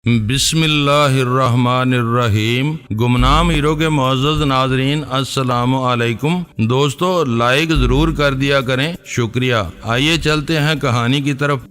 بسم اللہ الرحمن الرحیم۔ گمنام ہیرو کے معزز ناظرین السلام علیکم۔ دوستو لائک ضرور کر دیا کریں، شکریہ۔ آئیے چلتے ہیں کہانی کی طرف۔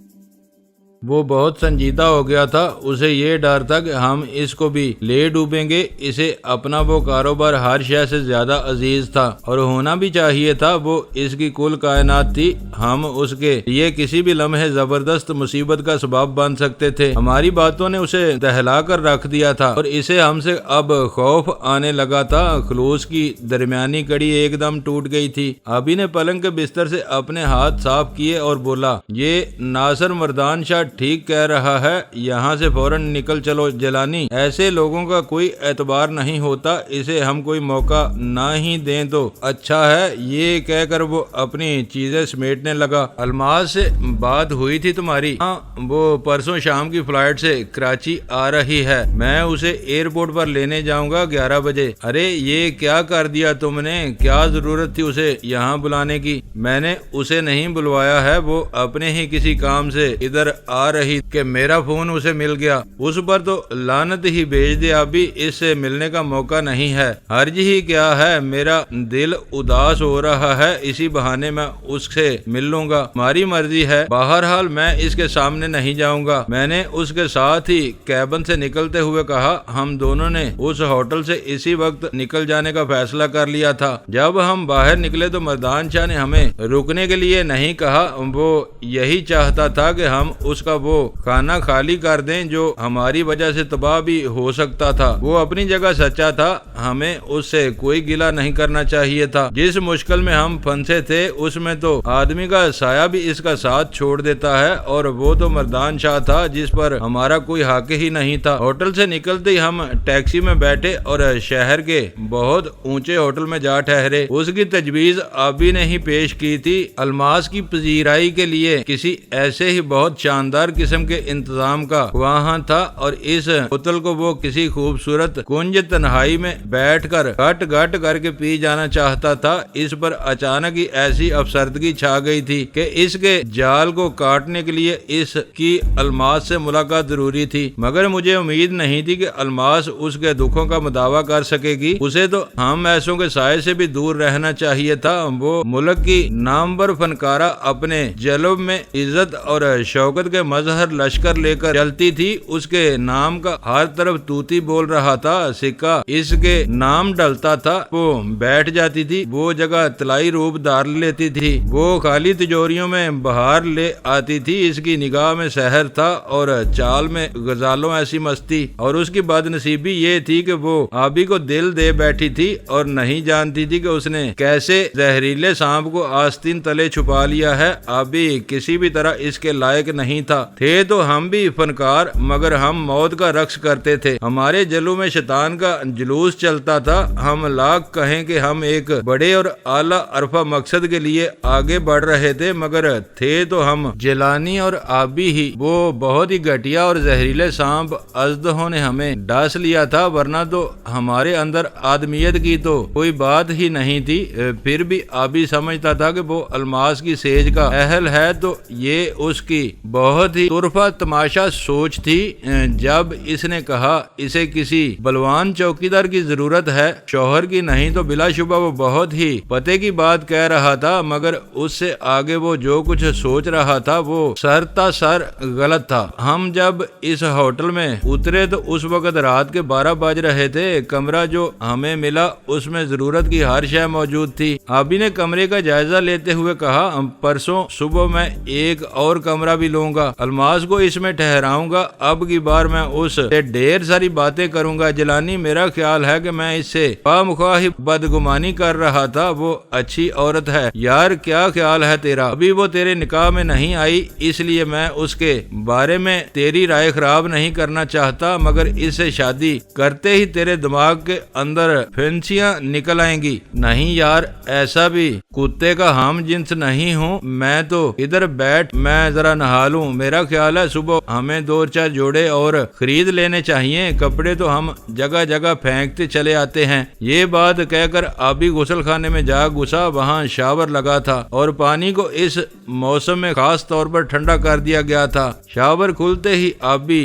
وہ بہت سنجیدہ ہو گیا تھا، اسے یہ ڈر تھا کہ ہم اس کو بھی لے ڈوبیں گے۔ اسے اپنا وہ کاروبار ہر شے سے زیادہ عزیز تھا اور ہونا بھی چاہیے تھا۔ وہ اس کی کل کائنات تھی۔ ہم اس کے لیے کسی بھی لمحے زبردست مصیبت کا سبب بن سکتے تھے۔ ہماری باتوں نے اسے دہلا کر رکھ دیا تھا اور اسے ہم سے اب خوف آنے لگا تھا۔ خلوص کی درمیانی کڑی ایک دم ٹوٹ گئی تھی۔ ابھی نے پلنگ کے بستر سے اپنے ہاتھ صاف کیے اور بولا، یہ ناصر مردان شاہ ٹھیک کہہ رہا ہے، یہاں سے فوراً نکل چلو جیلانی۔ ایسے لوگوں کا کوئی اعتبار نہیں ہوتا، اسے ہم کوئی موقع نہ ہی دیں تو اچھا ہے۔ یہ کہہ کر وہ اپنی چیزیں سمیٹنے لگا۔ الماس سے بات ہوئی تھی تمہاری؟ ہاں، وہ پرسوں شام کی فلائٹ سے کراچی آ رہی ہے، میں اسے ایئرپورٹ پر لینے جاؤں گا 11 بجے۔ ارے یہ کیا کر دیا تم نے؟ کیا ضرورت تھی اسے یہاں بلانے کی؟ میں نے اسے نہیں بلوایا ہے، وہ اپنے ہی کسی کام سے ادھر آ رہی کہ میرا فون اسے مل گیا۔ اس پر تو لعنت ہی بھیج دے، ابھی اس سے ملنے کا موقع نہیں ہے۔ حرج ہی کیا ہے، میرا دل اداس ہو رہا ہے، اسی بہانے میں اس سے مل لوں گا۔ ہماری مرضی ہے، بہرحال میں اس کے سامنے نہیں جاؤں گا۔ میں نے اس کے ساتھ ہی کیبن سے نکلتے ہوئے کہا، ہم دونوں نے اس ہوٹل سے اسی وقت نکل جانے کا فیصلہ کر لیا تھا۔ جب ہم باہر نکلے تو مردان شاہ نے ہمیں رکنے کے لیے نہیں کہا، وہ یہی چاہتا تھا کہ ہم اس کا وہ کھانا خالی کر دیں جو ہماری وجہ سے تباہ بھی ہو سکتا تھا۔ وہ اپنی جگہ سچا تھا، ہمیں اس سے کوئی گلہ نہیں کرنا چاہیے تھا۔ جس مشکل میں ہم پھنسے تھے اس میں تو آدمی کا سایہ بھی اس کا ساتھ چھوڑ دیتا ہے، اور وہ تو مردان شاہ تھا جس پر ہمارا کوئی حق ہی نہیں تھا۔ ہوٹل سے نکلتے ہی ہم ٹیکسی میں بیٹھے اور شہر کے بہت اونچے ہوٹل میں جا ٹھہرے۔ اس کی تجویز آبی نے ہی پیش کی تھی۔ الماس کی پذیرائی کے لیے کسی ایسے ہی بہت شاندار قسم کے انتظام کا وہاں تھا، اور اس بوتل کو وہ کسی خوبصورت کنج تنہائی میں بیٹھ کر گٹ گٹ کر کے پی جانا چاہتا تھا۔ اس پر اچانک ہی ایسی افسردگی چھا گئی تھی کہ اس کے جال کو کاٹنے کے لیے اس کی الماس سے ملاقات ضروری تھی، مگر مجھے امید نہیں تھی کہ الماس اس کے دکھوں کا مداوع کر سکے گی۔ اسے تو ہم ایسوں کے سائے سے بھی دور رہنا چاہیے تھا۔ وہ ملک کی نامور فنکارہ اپنے جلب میں عزت اور شوکت کے مظہر لشکر لے کر چلتی تھی۔ اس کے نام کا ہر طرف توتی بول رہا تھا، سکہ اس کے نام ڈلتا تھا، وہ بیٹھ جاتی تھی، وہ جگہ طلائی روپ دار لیتی تھی، وہ خالی تجوریوں میں بہار لے آتی تھی۔ اس کی نگاہ میں سحر تھا اور چال میں غزالوں ایسی مستی، اور اس کی بد نصیبی یہ تھی کہ وہ آبی کو دل دے بیٹھی تھی اور نہیں جانتی تھی کہ اس نے کیسے زہریلے سانپ کو آستین تلے چھپا لیا ہے۔ آبی کسی بھی طرح اس کے لائق نہیں تھا۔ تھے تو ہم بھی فنکار، مگر ہم موت کا رقص کرتے تھے، ہمارے جلو میں شیطان کا جلوس چلتا تھا۔ ہم لاکھ کہیں کہ ہم ایک بڑے اور اعلیٰ عرفہ مقصد کے لیے آگے بڑھ رہے تھے، مگر تھے تو ہم جیلانی اور آبی ہی۔ وہ بہت ہی گھٹیا اور زہریلے سانپ ازدہوں نے ہمیں ڈاس لیا تھا، ورنہ تو ہمارے اندر آدمیت کی تو کوئی بات ہی نہیں تھی۔ پھر بھی آبی سمجھتا تھا کہ وہ الماس کی سیج کا اہل ہے، تو یہ اس کی بہت ہی طرفہ تماشا سوچ تھی۔ جب اس نے کہا اسے کسی بلوان چوکیدار کی ضرورت ہے، شوہر کی نہیں، تو بلا شبہ وہ بہت ہی پتے کی بات کہہ رہا تھا، مگر اس سے آگے وہ جو کچھ سوچ رہا تھا وہ سر تا سر غلط تھا۔ ہم جب اس ہوٹل میں اترے تو اس وقت رات کے 12 بج رہے تھے۔ کمرہ جو ہمیں ملا اس میں ضرورت کی ہر شے موجود تھی۔ آبی نے کمرے کا جائزہ لیتے ہوئے کہا، پرسوں صبح میں ایک اور کمرہ بھی لوں گا، الماس کو اس میں ٹھہراؤں گا، اب کی بار میں اس سے ڈھیر ساری باتیں کروں گا۔ جیلانی، میرا خیال ہے کہ میں اس سے خواہ بدگمانی کر رہا تھا، وہ اچھی عورت ہے۔ یار کیا خیال ہے تیرا؟ ابھی وہ تیرے نکاح میں نہیں آئی، اس لیے میں اس کے بارے میں تیری رائے خراب نہیں کرنا چاہتا، مگر اس سے شادی کرتے ہی تیرے دماغ کے اندر پھنسیاں نکل آئیں گی۔ نہیں یار، ایسا بھی کتے کا ہم جنس نہیں ہوں، میں تو ادھر بیٹھ، میں ذرا نہا لوں۔ میرا خیال ہے صبح ہمیں 2-4 جوڑے اور خرید لینے چاہیے، کپڑے تو ہم جگہ جگہ پھینکتے چلے آتے ہیں۔ یہ بات کہہ کر آبی غسل خانے میں جا گھسا، وہاں شاور لگا تھا اور پانی کو اس موسم میں خاص طور پر ٹھنڈا کر دیا گیا تھا۔ شاور کھلتے ہی آبی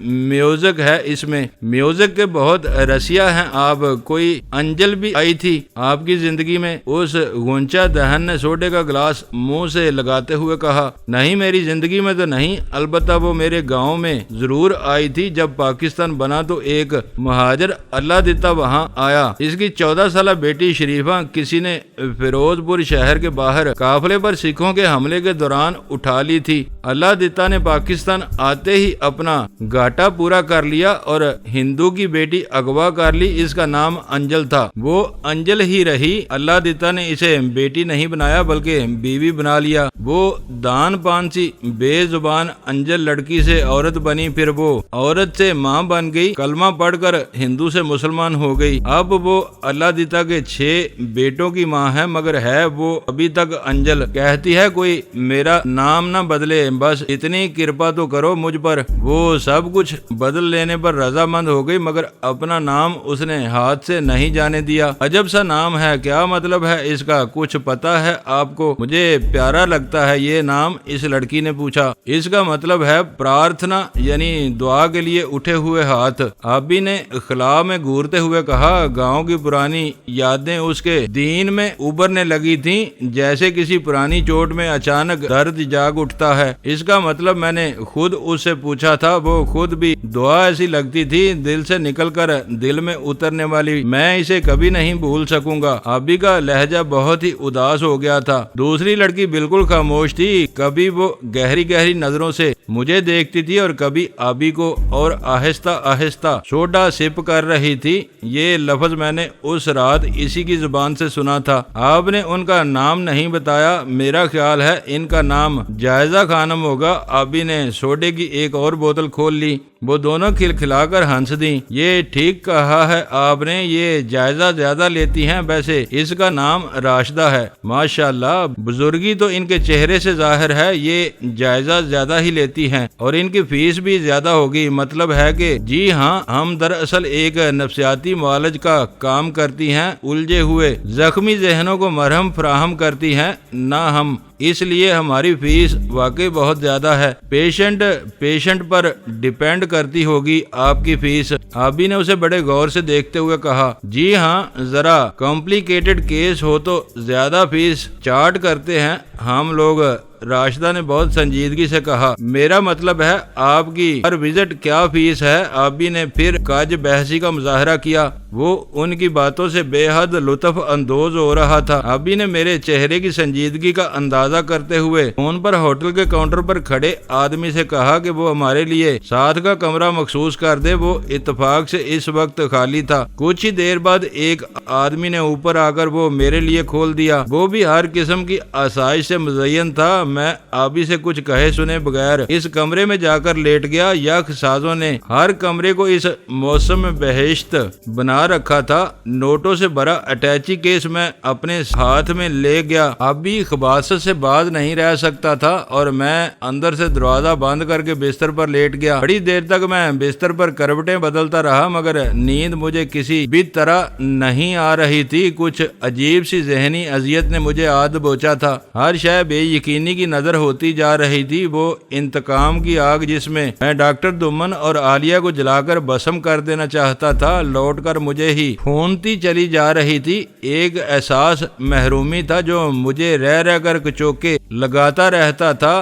میوزک ہے، اس میں میوزک کے بہت رسیا ہیں آپ۔ کوئی انجل بھی آئی تھی آپ کی زندگی میں؟ اس غنچہ دہن نے سوڈے کا گلاس منہ سے لگاتے ہوئے کہا۔ نہیں، میری زندگی میں تو نہیں، البتہ وہ میرے گاؤں میں ضرور آئی تھی۔ جب پاکستان بنا تو ایک مہاجر اللہ دیتا وہاں آیا۔ اس کی 14 سالہ بیٹی شریفہ کسی نے فیروز پور شہر کے باہر قافلے پر سکھوں کے حملے کے دوران اٹھا لی تھی۔ اللہ دیتا نے پاکستان آتے ہی اپنا گھاٹا پورا کر لیا اور ہندو کی بیٹی اغوا کر لی۔ اس کا نام انجل تھا، وہ انجل ہی رہی۔ اللہ دیتا نے اسے بیٹی نہیں بنایا بلکہ بیوی بنا لیا۔ وہ دان پان سی بے زبان انجل لڑکی سے عورت بنی، پھر وہ عورت سے ماں بن گئی، کلمہ پڑھ کر ہندو سے مسلمان ہو گئی۔ اب وہ اللہ دیتا کے 6 بیٹوں کی ماں ہے، مگر ہے وہ ابھی تک انجل۔ کہتی ہے کوئی میرا نام نہ بدلے، بس اتنی کرپا تو کرو مجھ پر۔ وہ سب کچھ بدل لینے پر رضامند ہو گئی، مگر اپنا نام اس نے ہاتھ سے نہیں جانے دیا۔ عجب سا نام ہے، کیا مطلب ہے اس کا؟ کچھ پتا ہے آپ کو؟ مجھے پیارا لگتا ہے یہ نام، اس لڑکی نے پوچھا۔ اس کا مطلب ہے پرارتھنا، یعنی دعا کے لیے اٹھے ہوئے ہاتھ۔ آبی نے خلا میں گورتے ہوئے کہا۔ گاؤں کی پرانی یادیں اس کے دین میں ابھرنے لگی تھیں، جیسے کسی پرانی چوٹ میں اچانک درد جاگ اٹھتا ہے۔ اس کا مطلب میں نے خود اس سے پوچھا تھا، وہ خود بھی دعا ایسی لگتی تھی، دل سے نکل کر دل میں اترنے والی۔ میں اسے کبھی نہیں بھول سکوں گا۔ آبی کا لہجہ بہت ہی اداس ہو گیا تھا۔ دوسری لڑکی بالکل خاموش تھی، کبھی وہ گہری گہری نظروں سے مجھے دیکھتی تھی اور کبھی آبی کو، اور آہستہ آہستہ سوڈا سپ کر رہی تھی۔ یہ لفظ میں نے اس رات اسی کی زبان سے سنا تھا۔ آپ نے ان کا نام نہیں بتایا، میرا خیال ہے ان کا نام جائزہ خانم ہوگا۔ آبی نے سوڈے کی ایک اور بوتل کھول لی۔ وہ دونوں کھلکھلا کر ہنس دیں۔ یہ ٹھیک کہا ہے آپ نے، یہ جائزہ زیادہ لیتی ہیں، ویسے اس کا نام راشدہ ہے۔ ماشاءاللہ، بزرگی تو ان کے چہرے سے ظاہر ہے، یہ جائزہ زیادہ ہی لیتی ہیں اور ان کی فیس بھی زیادہ ہوگی۔ مطلب ہے کہ جی ہاں، ہم دراصل ایک نفسیاتی معالج کا کام کرتی ہیں، الجھے ہوئے زخمی ذہنوں کو مرہم فراہم کرتی ہیں نہ ہم، اس لیے ہماری فیس واقعی بہت زیادہ ہے۔ پیشنٹ پر ڈیپینڈ کرتی ہوگی آپ کی فیس۔ آبی نے اسے بڑے غور سے دیکھتے ہوئے کہا۔ جی ہاں، ذرا کمپلیکیٹڈ کیس ہو تو زیادہ فیس چارج کرتے ہیں ہم لوگ۔ راشدہ نے بہت سنجیدگی سے کہا۔ میرا مطلب ہے آپ کی ہر وزٹ کیا فیس ہے؟ آبی نے پھر کاج بحثی کا مظاہرہ کیا۔ وہ ان کی باتوں سے بے حد لطف اندوز ہو رہا تھا۔ آبی نے میرے چہرے کی سنجیدگی کا اندازہ کرتے ہوئے فون پر ہوٹل کے کاؤنٹر پر کھڑے آدمی سے کہا کہ وہ ہمارے لیے ساتھ کا کمرہ مخصوص کر دے۔ وہ اتفاق سے اس وقت خالی تھا۔ کچھ ہی دیر بعد ایک آدمی نے اوپر آ کر وہ میرے لیے کھول دیا۔ وہ بھی ہر قسم کی آسائش سے مزین تھا۔ میں آبی سے کچھ کہے سنے بغیر اس کمرے میں جا کر لیٹ گیا۔ یک سازوں نے ہر کمرے کو اس موسم میں بہشت بنا رکھا تھا۔ نوٹوں سے بھرا اٹیچی کیس میں اپنے ہاتھ میں لے گیا۔ آبی خباثت سے باز نہیں رہ سکتا تھا اور میں اندر سے دروازہ بند کر کے بستر پر لیٹ گیا۔ بڑی دیر تک میں بستر پر کروٹیں بدلتا رہا، مگر نیند مجھے کسی بھی طرح نہیں آ رہی تھی۔ کچھ عجیب سی ذہنی اذیت نے مجھے آد بوچا تھا۔ ہر شے بے یقینی کی نظر ہوتی جا رہی تھی۔ وہ انتقام کی آگ جس میں میں ڈاکٹر دمن اور عالیہ کو جلا کر بسم کر دینا چاہتا تھا، لوٹ کر مجھے ہی پھونتی چلی جا رہی تھی۔ ایک احساس محرومی تھا جو مجھے رہ رہ کر کچوکے لگاتا رہتا تھا۔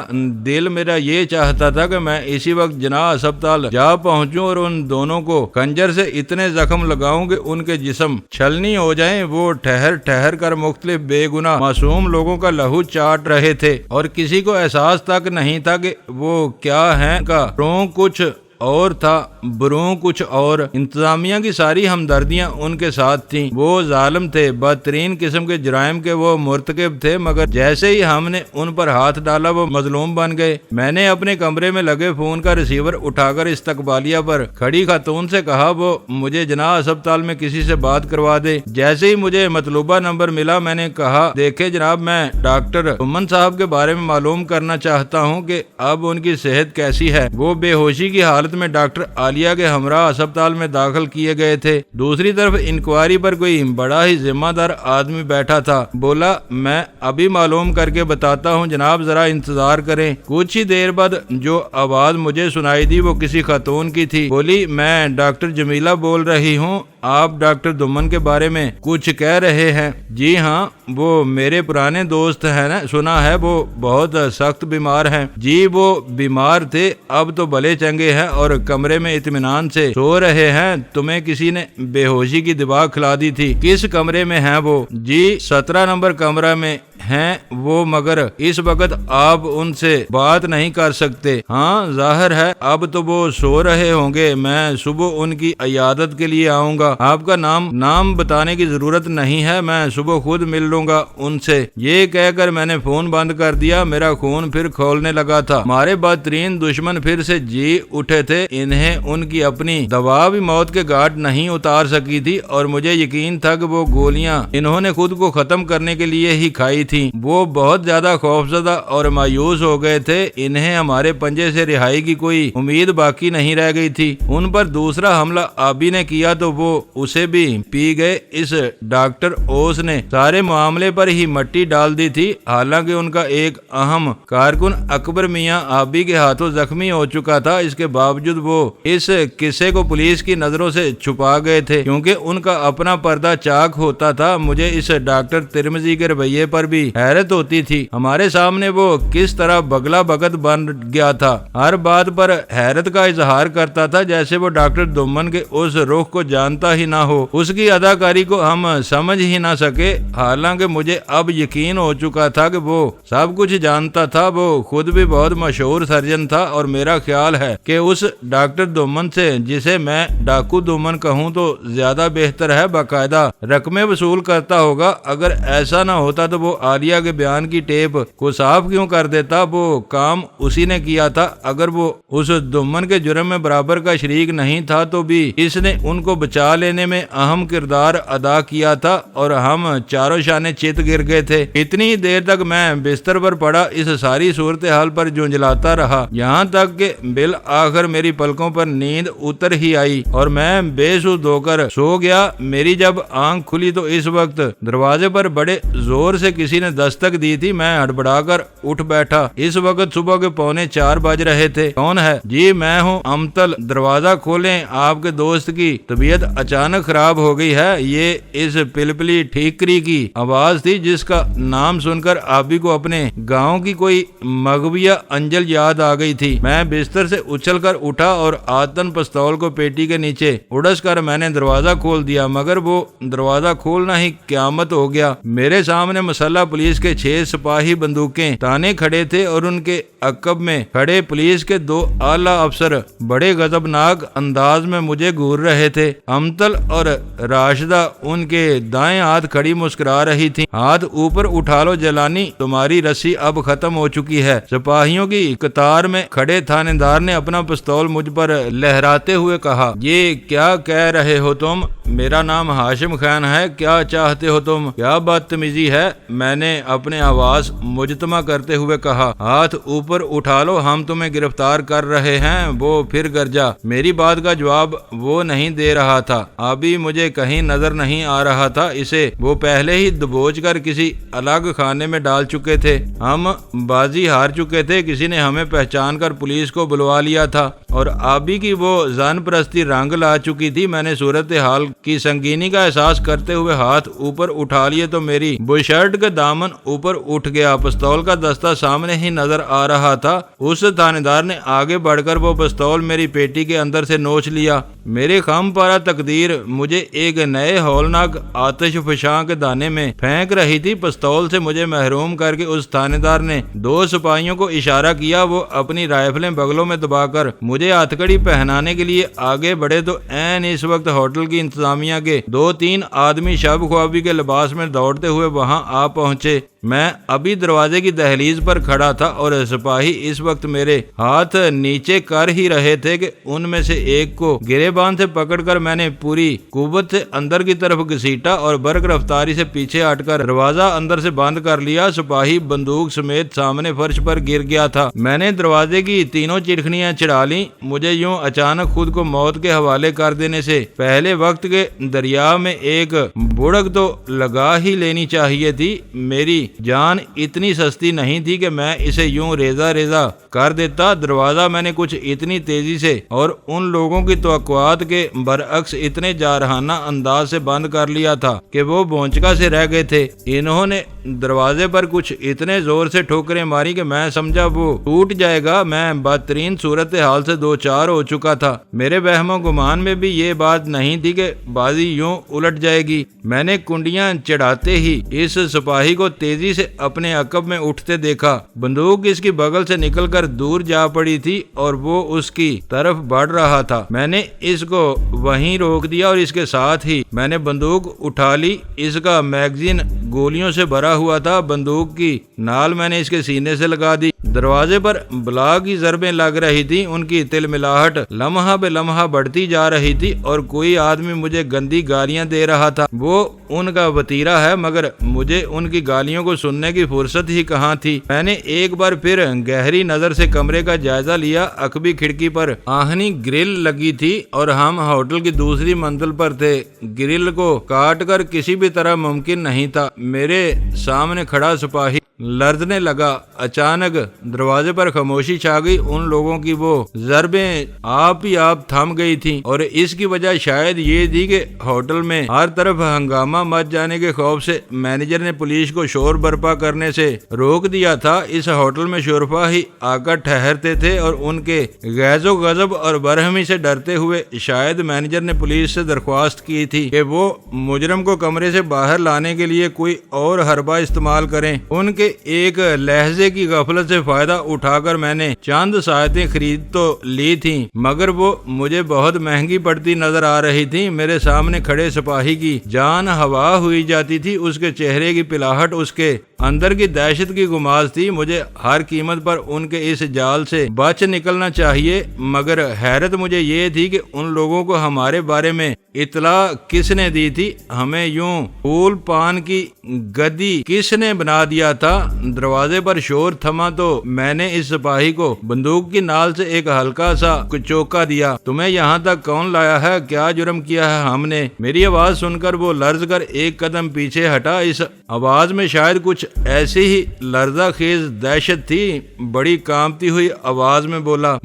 دل میرا یہ چاہتا تھا کہ میں اسی وقت جناح ہسپتال جا پہنچوں اور ان دونوں کو خنجر سے اتنے زخم لگاؤں کہ ان کے جسم چھلنی ہو جائیں۔ وہ ٹھہر ٹھہر کر مختلف بے گناہ معصوم لوگوں کا لہو چاٹ رہے تھے اور کسی کو احساس تک نہیں تھا کہ وہ کیا ہیں کا روں کچھ اور تھا، بروں کچھ اور۔ انتظامیہ کی ساری ہمدردیاں ان کے ساتھ تھیں۔ وہ ظالم تھے، بدترین قسم کے جرائم کے وہ مرتکب تھے، مگر جیسے ہی ہم نے ان پر ہاتھ ڈالا وہ مظلوم بن گئے۔ میں نے اپنے کمرے میں لگے فون کا ریسیور اٹھا کر استقبالیہ پر کھڑی خاتون سے کہا وہ مجھے جناح ہسپتال میں کسی سے بات کروا دے۔ جیسے ہی مجھے مطلوبہ نمبر ملا میں نے کہا دیکھیں جناب، میں ڈاکٹر امن صاحب کے بارے میں معلوم کرنا چاہتا ہوں کہ اب ان کی صحت کیسی ہے۔ وہ بے ہوشی کی حالت حالت میں ڈاکٹر عالیہ کے ہمراہ اسپتال میں داخل کیے گئے تھے۔ دوسری طرف انکوائری پر کوئی بڑا ہی ذمہ دار آدمی بیٹھا تھا۔ بولا میں ابھی معلوم کر کے بتاتا ہوں جناب، ذرا انتظار کریں۔ کچھ ہی دیر بعد جو آواز مجھے سنائی دی وہ کسی خاتون کی تھی۔ بولی میں ڈاکٹر جمیلہ بول رہی ہوں، آپ ڈاکٹر دمن کے بارے میں کچھ کہہ رہے ہیں؟ جی ہاں، وہ میرے پرانے دوست ہیں نا، سنا ہے وہ بہت سخت بیمار ہیں۔ جی وہ بیمار تھے، اب تو بھلے چنگے ہیں اور کمرے میں اطمینان سے سو رہے ہیں۔ تمہیں کسی نے بے ہوشی کی دوا کھلا دی تھی؟ کس کمرے میں ہیں وہ؟ جی 17 نمبر کمرہ میں ہیں وہ، مگر اس وقت آپ ان سے بات نہیں کر سکتے۔ ہاں ظاہر ہے اب تو وہ سو رہے ہوں گے، میں صبح ان کی عیادت کے لیے آؤں گا۔ آپ کا نام بتانے کی ضرورت نہیں ہے، میں صبح خود مل لوں گا ان سے۔ یہ کہہ کر میں نے فون بند کر دیا۔ میرا خون پھر کھولنے لگا تھا۔ ہمارے بدترین دشمن پھر سے جی اٹھے تھے۔ انہیں ان کی اپنی دوا بھی موت کے گھاٹ نہیں اتار سکی تھی اور مجھے یقین تھا کہ وہ گولیاں انہوں نے خود کو ختم کرنے کے لیے ہی کھائی تھی۔ وہ بہت زیادہ خوفزدہ اور مایوس ہو گئے تھے۔ انہیں ہمارے پنجے سے رہائی کی کوئی امید باقی نہیں رہ گئی تھی۔ ان پر دوسرا حملہ آبی نے کیا تو وہ اسے بھی پی گئے۔ اس ڈاکٹر اوس نے سارے معاملے پر ہی مٹی ڈال دی تھی۔ حالانکہ ان کا ایک اہم کارکن اکبر میاں آبی کے ہاتھوں زخمی ہو چکا تھا، اس کے باوجود وہ اس قصے کو پولیس کی نظروں سے چھپا گئے تھے کیونکہ ان کا اپنا پردہ چاک ہوتا تھا۔ مجھے اس ڈاکٹر ترمزی کے رویے پر بھی حیرت ہوتی تھی۔ ہمارے سامنے وہ کس طرح بگلا بگت بن گیا تھا، ہر بات پر حیرت کا اظہار کرتا تھا جیسے وہ ڈاکٹر دمن کے اس رخ کو جانتا ہی نہ ہو، اس کی اداکاری کو ہم سمجھ ہی نہ سکے۔ حالانکہ مجھے اب یقین ہو چکا تھا کہ وہ سب کچھ جانتا تھا۔ وہ خود بھی بہت مشہور سرجن تھا اور میرا خیال ہے کہ اس ڈاکٹر دمن سے، جسے میں ڈاکو دمن کہوں تو زیادہ بہتر ہے، باقاعدہ رقمیں وصول کرتا ہوگا۔ اگر ایسا نہ ہوتا تو وہ عالیہ کے بیان کی ٹیپ کو صاف کیوں کر دیتا؟ وہ کام اسی نے کیا تھا۔ اگر وہ اس دمن کے جرم میں برابر کا شریک نہیں تھا تو بھی اس نے ان کو بچا لینے میں اہم کردار ادا کیا تھا اور ہم چاروں شانے چت گر گئے تھے۔ اتنی دیر تک میں بستر پر پڑا اس ساری صورتحال پر جھنجلاتا رہا، یہاں تک کہ بالآخر میری پلکوں پر نیند اتر ہی آئی اور میں بے سود ہو کر سو گیا۔ میری جب آنکھ کھلی تو اس وقت دروازے پر بڑے زور سے کسی نے دستک دی تھی۔ میں ہڑبڑا کر اٹھ بیٹھا۔ اس وقت صبح کے 3:45 بج رہے تھے۔ کون ہے؟ جی میں ہوں امتل، دروازہ کھولیں، آپ کے دوست کی طبیعت اچانک خراب ہو گئی ہے۔ یہ اس پلپلی ٹھیکری کی آواز تھی جس کا نام سن کر آبی کو اپنے گاؤں کی کوئی مغویہ انجل یاد آ گئی تھی۔ میں بستر سے اچھل کر اٹھا اور آتن پستول کو پیٹی کے نیچے اڑس کر میں نے دروازہ کھول دیا، مگر وہ دروازہ کھولنا ہی قیامت ہو گیا۔ میرے سامنے مسلح پولیس کے 6 سپاہی بندوقیں تانے کھڑے تھے اور ان کے عقب میں کھڑے پولیس کے 2 اعلیٰ افسر بڑے غضبناک انداز میں مجھے گھور رہے تھے۔ امتل اور راشدہ ان کے دائیں ہاتھ کھڑی مسکرا رہی تھی۔ ہاتھ اوپر اٹھا لو جلانی، تمہاری رسی اب ختم ہو چکی ہے۔ سپاہیوں کی قطار میں کھڑے تھانے دار نے اپنا پستول مجھ پر لہراتے ہوئے کہا، یہ کیا کہہ رہے ہو تم؟ میرا نام ہاشم خان ہے، کیا چاہتے ہو تم؟ کیا بدتمیزی ہے؟ میں نے اپنے آواز مجتمع کرتے ہوئے کہا۔ ہاتھ اوپر اٹھا لو، ہم تمہیں گرفتار کر رہے ہیں۔ وہ پھر گرجا۔ میری بات کا جواب وہ نہیں دے رہا تھا۔ ابھی مجھے کہیں نظر نہیں آ رہا تھا، اسے وہ پہلے ہی دبوچ کر کسی الگ خانے میں ڈال چکے تھے۔ ہم بازی ہار چکے تھے، کسی نے ہمیں پہچان کر پولیس کو بلوا لیا تھا اور آبی کی وہ زن پرستی رنگ لا چکی تھی۔ میں نے صورتحال کی سنگینی کا احساس کرتے ہوئے ہاتھ اوپر اٹھا لیے تو میری بشرٹ کا دامن اوپر اٹھ گیا۔ پستول کا دستہ سامنے ہی نظر آ رہا تھا۔ اس تھانے دار نے آگے بڑھ کر وہ پستول میری پیٹی کے اندر سے نوچ لیا۔ میرے خم پارا تقدیر مجھے ایک نئے ہولناک آتش فشاں کے دانے میں پھینک رہی تھی۔ پستول سے مجھے محروم کر کے اس تھانے دار نے 2 سپاہیوں کو اشارہ کیا۔ وہ اپنی رائفلیں بغلوں میں دبا کر مجھے ہتھکڑی پہنانے کے لیے آگے بڑھے تو عین اس وقت ہوٹل کی انتظامیہ کے 2-3 آدمی شب خوابی کے لباس میں دوڑتے ہوئے وہاں آ پہنچے۔ میں ابھی دروازے کی دہلیز پر کھڑا تھا اور سپاہی اس وقت میرے ہاتھ نیچے کر ہی رہے تھے کہ ان میں سے ایک کو گریبان سے پکڑ کر میں نے پوری قوت سے اندر کی طرف گھسیٹا اور برق رفتاری سے پیچھے ہٹ کر دروازہ اندر سے بند کر لیا۔ سپاہی بندوق سمیت سامنے فرش پر گر گیا تھا۔ میں نے دروازے کی تینوں چرخنیاں چڑھا لیں۔ مجھے یوں اچانک خود کو موت کے حوالے کر دینے سے پہلے وقت کے دریا میں ایک بڑک تو لگا ہی لینی چاہیے تھی۔ میری جان اتنی سستی نہیں تھی کہ میں اسے یوں ریزہ ریزہ کر دیتا۔ دروازہ میں نے کچھ اتنی تیزی سے اور ان لوگوں کی توقعات کے برعکس اتنے جارحانہ انداز سے بند کر لیا تھا کہ وہ بونچکا سے رہ گئے تھے۔ انہوں نے دروازے پر کچھ اتنے زور سے ٹھوکریں ماری کہ میں سمجھا وہ ٹوٹ جائے گا۔ میں بدترین صورتحال سے دو چار ہو چکا تھا۔ میرے وہم و گمان میں بھی یہ بات نہیں تھی کہ بازی یوں الٹ جائے گی۔ میں نے کنڈیاں چڑھاتے ہی اس سپاہی کو تیزی سے اپنے عقب میں اٹھتے دیکھا۔ بندوق اس کی بغل سے نکل کر دور جا پڑی تھی اور وہ اس کی طرف بڑھ رہا تھا۔ میں نے اس کو وہیں روک دیا اور اس کے ساتھ ہی میں نے بندوق اٹھا لی۔ اس کا میگزین گولیوں سے بھرا ہوا تھا۔ بندوق کی نال میں نے اس کے سینے سے لگا دی۔ دروازے پر بلا کی ضربیں لگ رہی تھیں۔ ان کی تلملاہٹ لمحہ بے لمحہ بڑھتی جا رہی تھی اور کوئی آدمی مجھے گندی گالیاں دے رہا تھا۔ وہ ان کا وتیرہ ہے مگر مجھے ان کی گالیوں کو سننے کی فرصت ہی کہاں تھی۔ میں نے ایک بار پھر گہری نظر سے کمرے کا جائزہ لیا۔ عقبی کھڑکی پر آہنی گرل لگی تھی اور ہم ہوٹل کی دوسری منزل پر تھے۔ گرل کو کاٹ کر کسی بھی طرح ممکن نہیں تھا۔ میرے سامنے کھڑا سپاہی لرزنے لگا۔ اچانک دروازے پر خاموشی چھا گئی۔ ان لوگوں کی وہ ضربیں آپ ہی آپ تھم گئی تھیں اور اس کی وجہ شاید یہ تھی کہ ہوٹل میں ہر طرف ہنگامہ مچ جانے کے خوف سے مینیجر نے پولیس کو شور برپا کرنے سے روک دیا تھا۔ اس ہوٹل میں شرفا ہی آ کر ٹھہرتے تھے اور ان کے غیظ و غضب اور برہمی سے ڈرتے ہوئے شاید مینیجر نے پولیس سے درخواست کی تھی کہ وہ مجرم کو کمرے سے باہر لانے کے لیے کوئی اور حربہ استعمال کریں۔ ان کے ایک لہجے کی غفلت سے فائدہ اٹھا کر میں نے چند ساعتیں خرید تو لی تھیں مگر وہ مجھے بہت مہنگی پڑتی نظر آ رہی تھی۔ میرے سامنے کھڑے سپاہی کی جان ہوا ہوئی جاتی تھی۔ اس کے چہرے کی پلاہٹ اس کے اندر کی دہشت کی گماز تھی۔ مجھے ہر قیمت پر ان کے اس جال سے بچ نکلنا چاہیے مگر حیرت مجھے یہ تھی کہ ان لوگوں کو ہمارے بارے میں اطلاع کس نے دی تھی؟ ہمیں یوں پھول پان کی گدی کس نے بنا دیا تھا؟ دروازے پر شور تھما تو میں نے اس سپاہی کو بندوق کی نال سے ایک ہلکا سا چوکا دیا۔ تمہیں یہاں تک کون لایا ہے؟ کیا جرم کیا ہے ہم نے؟ میری آواز سن کر وہ لرز کر ایک قدم پیچھے ہٹا۔ اس آواز میں شاید کچھ ایسی ہی لرزہ خیز دہشت تھی۔ بڑی کانپتی ہوئی آواز میں بولا،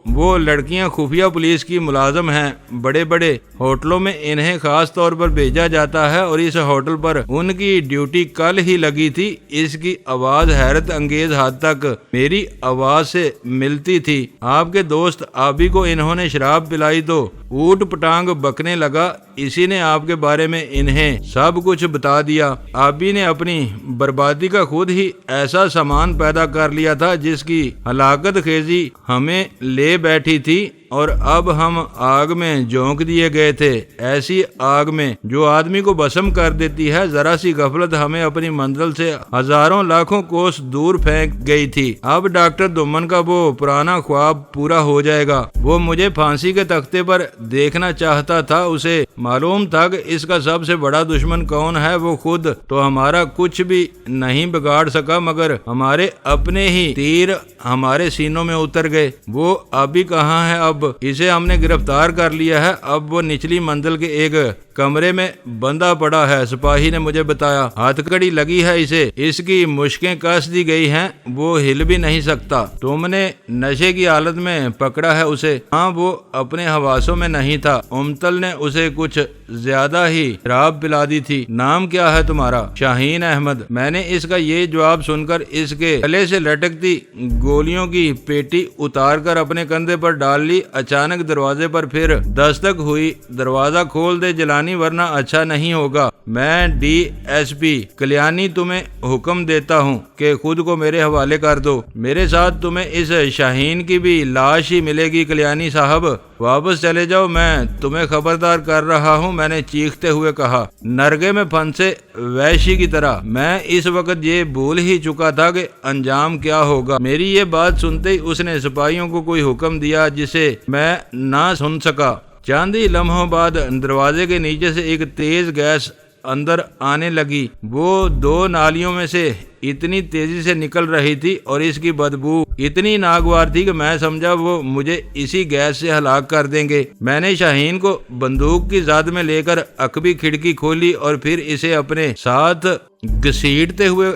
وہ لڑکیاں خفیہ پولیس کی ملازم ہیں۔ بڑے بڑے ہوٹلوں میں انہیں خاص طور پر بھیجا جاتا ہے اور اس ہوٹل پر ان کی ڈیوٹی کل ہی لگی تھی۔ اس کی آواز حیرت انگیز حد تک میری آواز سے ملتی تھی۔ آپ کے دوست آبی کو انہوں نے شراب پلائی تو اوٹ پٹانگ بکنے لگا۔ اسی نے آپ کے بارے میں انہیں سب کچھ بتا دیا۔ آبی نے اپنی بربادی کا خود ہی ایسا سامان پیدا کر لیا تھا جس کی ہلاکت خیزی ہمیں لے بیٹھی تھی اور اب ہم آگ میں جھونک دیے گئے تھے۔ ایسی آگ میں جو آدمی کو بسم کر دیتی ہے۔ ذرا سی غفلت ہمیں اپنی منزل سے ہزاروں لاکھوں کوس دور پھینک گئی تھی۔ اب ڈاکٹر دمن کا وہ پرانا خواب پورا ہو جائے گا۔ وہ مجھے پھانسی کے تختے پر دیکھنا چاہتا تھا۔ اسے معلوم تھا کہ اس کا سب سے بڑا دشمن کون ہے۔ وہ خود تو ہمارا کچھ بھی نہیں بگاڑ سکا مگر ہمارے اپنے ہی تیر ہمارے سینوں میں اتر گئے۔ وہ ابھی کہاں ہے؟ اب اسے ہم نے گرفتار کر لیا ہے۔ اب وہ نچلی منزل کے ایک کمرے میں بندہ پڑا ہے۔ سپاہی نے مجھے بتایا ہتھ کڑی لگی ہے اسے، اس کی مشکیں کس دی گئی ہیں، وہ ہل بھی نہیں سکتا۔ تم نے نشے کی حالت میں پکڑا ہے اسے؟ ہاں، وہ اپنے حواسوں میں نہیں تھا۔ امتل نے اسے کچھ زیادہ ہی شراب پلا دی تھی۔ نام کیا ہے تمہارا؟ شاہین احمد۔ میں نے اس کا یہ جواب سن کر اس کے گلے سے لٹکتی گولیوں کی پیٹی اتار کر اپنے کندھے پر ڈال لی۔ اچانک دروازے پر پھر دستک ہوئی۔ دروازہ کھول دے جلانی کلیانی ورنہ اچھا نہیں ہوگا۔ میں DSP کلیانی تمہیں حکم دیتا ہوں کہ خود کو میرے حوالے کر دو، میرے ساتھ تمہیں اس شاہین کی بھی لاش ہی ملے گی۔ کلیانی صاحب واپس چلے جاؤ، میں تمہیں خبردار کر رہا ہوں، میں نے چیختے ہوئے کہا، نرگے میں پھنسے وحشی کی طرح۔ میں اس وقت یہ بھول ہی چکا تھا کہ انجام کیا ہوگا۔ میری یہ بات سنتے ہی اس نے سپاہیوں کو کوئی حکم دیا جسے میں نہ سن سکا۔ چند ہی لمحوں بعد دروازے کے نیچے سے ایک تیز گیس اندر آنے لگی۔ وہ 2 نالیوں میں سے اتنی تیزی سے نکل رہی تھی اور اس کی بدبو اتنی ناگوار تھی کہ میں سمجھا وہ مجھے اسی گیس سے ہلاک کر دیں گے۔ میں نے شاہین کو بندوق کی زاد میں لے کر عقبی کھڑکی کھولی اور پھر اسے اپنے ساتھ گھسیٹتے ہوئے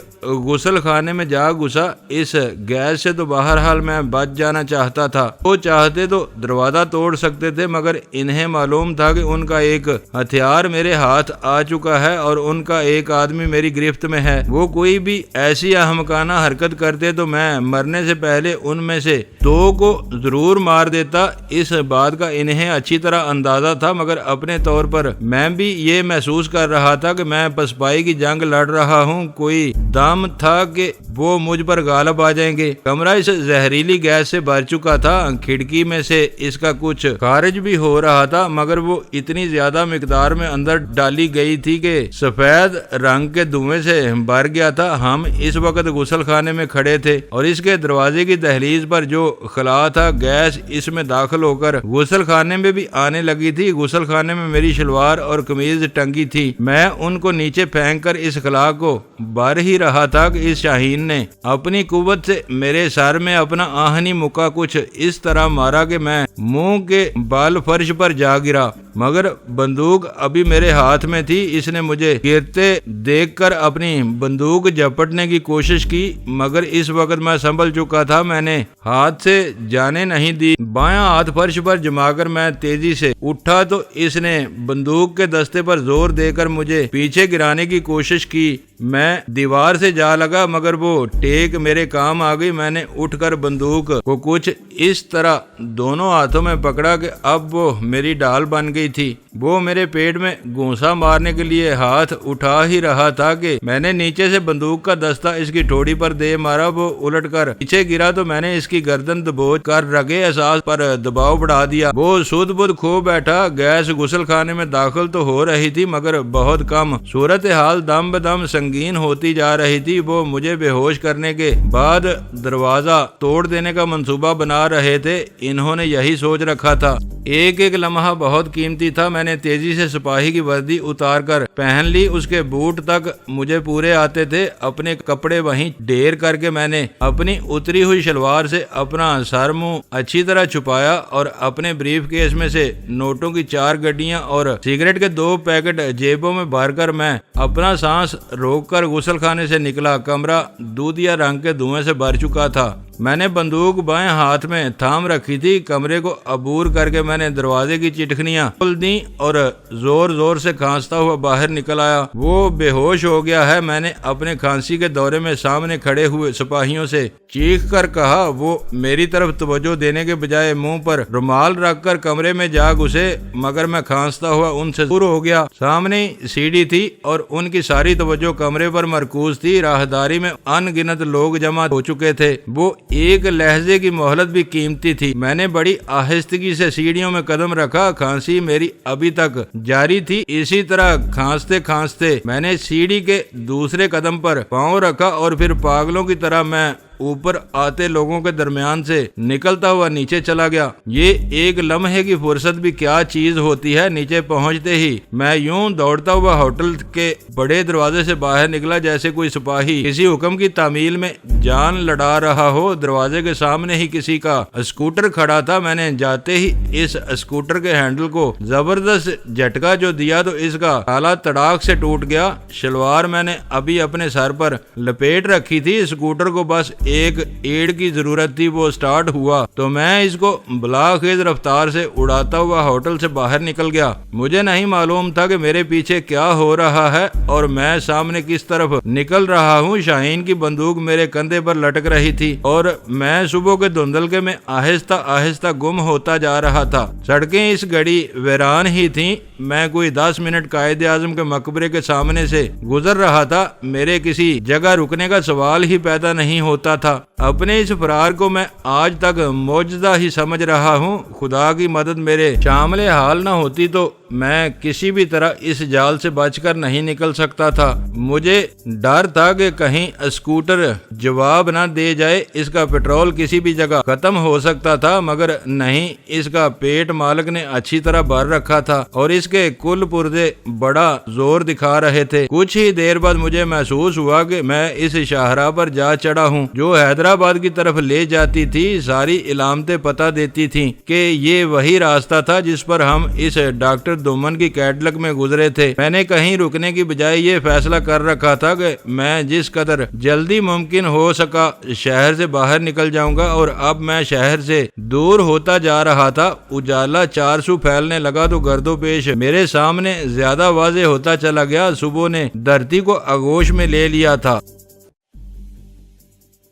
غسل خانے میں جا گھسا۔ اس گیس سے تو بہرحال میں بچ جانا چاہتا تھا۔ وہ چاہتے تو دروازہ توڑ سکتے تھے، مگر انہیں معلوم تھا کہ ان کا ایک ہتھیار میرے ہاتھ آ چکا ہے اور ان کا ایک آدمی میری گرفت میں ہے۔ وہ کوئی بھی ایسی احمقانہ حرکت کرتے تو میں مرنے سے پہلے ان میں سے 2 کو ضرور مار دیتا۔ اس بات کا انہیں اچھی طرح اندازہ تھا، مگر اپنے طور پر میں بھی یہ محسوس کر رہا تھا کہ میں پسپائی کی جنگ لڑ رہا ہوں۔ کوئی دم تھا کہ وہ مجھ پر غالب آ جائیں گے۔ کمرہ اس زہریلی گیس سے بھر چکا تھا، کھڑکی میں سے اس کا کچھ خارج بھی ہو رہا تھا، مگر وہ اتنی زیادہ مقدار میں اندر ڈالی گئی تھی کہ سفید رنگ کے دھوئیں سے بھر گیا تھا۔ ہم اس وقت غسل خانے میں کھڑے تھے اور اس کے دروازے کی دہلیز پر جو خلا تھا، گیس اس میں داخل ہو کر غسل خانے میں بھی آنے لگی تھی۔ غسل خانے میں میری شلوار اور قمیض ٹنگی تھی۔ میں ان کو نیچے پھینک کر اس خلا کو بھر ہی رہا تھا کہ اس شاہین نے اپنی قوت سے میرے سر میں اپنا آہنی مکہ کچھ اس طرح مارا کہ میں منہ کے بال فرش پر جا گرا، مگر بندوق ابھی میرے ہاتھ میں تھی۔ اس نے مجھے گرتے دیکھ کر اپنی بندوق جھپٹنے کی کوشش کی، مگر اس وقت میں سنبھل چکا تھا۔ میں نے ہاتھ سے جانے نہیں دی۔ بایاں ہاتھ فرش پر جما کر میں تیزی سے اٹھا تو اس نے بندوق کے دستے پر زور دے کر مجھے پیچھے گرانے کی کوشش کی۔ میں دیوار سے جا لگا، مگر وہ ٹیک میرے کام آ گئی۔ میں نے اٹھ کر بندوق کو کچھ اس طرح دونوں ہاتھوں میں پکڑا کہ اب وہ میری ڈال بن گئی تھی۔ وہ میرے پیٹ میں گھونسا مارنے کے لیے ہاتھ اٹھا ہی رہا تھا کہ میں نے نیچے سے بندوق کا دستہ اس کی ٹھوڑی پر دے مارا۔ وہ الٹ کر پیچھے گرا تو میں نے اس کی گردن دبوچ کر رگے احساس پر دباؤ بڑھا دیا۔ وہ سود بدھ کھو بیٹھا۔ گیس غسل خانے میں داخل تو ہو رہی تھی، مگر بہت کم۔ صورتحال دم بدم سنگین ہوتی جا رہی تھی۔ وہ مجھے بے ہوش کرنے کے بعد دروازہ توڑ دینے کا منصوبہ بنا رہے تھے۔ انہوں نے یہی سوچ رکھا تھا۔ ایک ایک لمحہ بہت قیمتی تھا۔ میں نے تیزی سے سپاہی کی وردی اتار کر پہن لی۔ اس کے بوٹ تک مجھے پورے آتے تھے۔ اپنے کپڑے وہیں ڈھیر کر کے میں نے اپنی اتری ہوئی شلوار سے اپنا سر منہ اچھی طرح چھپایا اور اپنے بریف کیس میں سے نوٹوں کی 4 گڈیاں اور سگریٹ کے 2 پیکٹ جیبوں میں بھر کر میں اپنا سانس روک کر غسل خانے سے نکلا۔ کمرہ دودھیا رنگ کے دھوئیں سے بھر چکا تھا۔ میں نے بندوق بائیں ہاتھ میں تھام رکھی تھی۔ کمرے کو عبور کر کے میں نے دروازے کی چٹکنیاں کھول دیں اور زور زور سے کھانستا ہوا باہر نکل آیا۔ وہ بے ہوش ہو گیا ہے، میں نے اپنے کھانسی کے دورے میں سامنے کھڑے ہوئے سپاہیوں سے چیخ کر کہا۔ وہ میری طرف توجہ دینے کے بجائے منہ پر رومال رکھ کر کمرے میں جا گھسے، مگر میں کھانستا ہوا ان سے دور ہو گیا۔ سامنے سیڑھی تھی اور ان کی ساری توجہ کمرے پر مرکوز تھی۔ راہداری میں ان گنت لوگ جمع ہو چکے تھے۔ وہ ایک لہجے کی مہلت بھی قیمتی تھی۔ میں نے بڑی آہستگی سے سیڑھیوں میں قدم رکھا۔ کھانسی میری ابھی تک جاری تھی۔ اسی طرح کھانستے کھانستے میں نے سیڑھی کے دوسرے قدم پر پاؤں رکھا اور پھر پاگلوں کی طرح میں اوپر آتے لوگوں کے درمیان سے نکلتا ہوا نیچے چلا گیا۔ یہ ایک لمحے کی فرصت بھی کیا چیز ہوتی ہے۔ نیچے پہنچتے ہی میں یوں دوڑتا ہوا ہوٹل کے بڑے دروازے سے باہر نکلا جیسے کوئی سپاہی کسی حکم کی تعمیل میں جان لڑا رہا ہو۔ دروازے کے سامنے ہی کسی کا اسکوٹر کھڑا تھا۔ میں نے جاتے ہی اس اسکوٹر کے ہینڈل کو زبردست جھٹکا جو دیا تو اس کا تالا تڑاک سے ٹوٹ گیا۔ شلوار میں نے ابھی اپنے سر پر لپیٹ رکھی تھی۔ اسکوٹر کو بس ایک ایڑ کی ضرورت تھی۔ وہ سٹارٹ ہوا تو میں اس کو بلاخیز رفتار سے اڑاتا ہوا ہوٹل سے باہر نکل گیا۔ مجھے نہیں معلوم تھا کہ میرے پیچھے کیا ہو رہا ہے اور میں سامنے کس طرف نکل رہا ہوں۔ شاہین کی بندوق میرے کندھے پر لٹک رہی تھی اور میں صبح کے دھندلکے میں آہستہ آہستہ گم ہوتا جا رہا تھا۔ سڑکیں اس گھڑی ویران ہی تھیں۔ میں کوئی 10 منٹ قائد اعظم کے مقبرے کے سامنے سے گزر رہا تھا، میرے کسی جگہ رکنے کا سوال ہی پیدا نہیں ہوتا تھا۔ اپنے اس فرار کو میں آج تک معجزہ ہی سمجھ رہا ہوں۔ خدا کی مدد میرے شامل حال نہ ہوتی تو میں کسی بھی طرح اس جال سے بچ کر نہیں نکل سکتا تھا۔ مجھے ڈر تھا کہ کہیں اسکوٹر جواب نہ دے جائے، اس کا پیٹرول کسی بھی جگہ ختم ہو سکتا تھا، مگر نہیں، اس کا پیٹ مالک نے اچھی طرح بھر رکھا تھا اور اس کے کل پرزے بڑا زور دکھا رہے تھے۔ کچھ ہی دیر بعد مجھے محسوس ہوا کہ میں اس شاہراہ پر جا چڑھا ہوں جو حیدرآباد کی طرف لے جاتی تھی۔ ساری علامتیں پتہ دیتی تھیں کہ یہ وہی راستہ تھا جس پر ہم اس ڈاکٹر دومن کی کیڈلک میں گزرے تھے۔ میں نے کہیں رکنے کی بجائے یہ فیصلہ کر رکھا تھا کہ میں جس قدر جلدی ممکن ہو سکا شہر سے باہر نکل جاؤں گا، اور اب میں شہر سے دور ہوتا جا رہا تھا۔ اجالا 400 پھیلنے لگا تو گرد و پیش میرے سامنے زیادہ واضح ہوتا چلا گیا۔ صبح نے دھرتی کو آغوش میں لے لیا تھا۔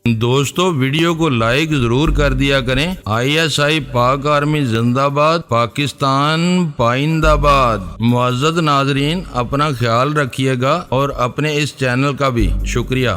دوستو، ویڈیو کو لائک ضرور کر دیا کریں۔ ISI پاک آرمی زندہ باد، پاکستان پائندہ باد۔ معزز ناظرین، اپنا خیال رکھیے گا اور اپنے اس چینل کا بھی شکریہ۔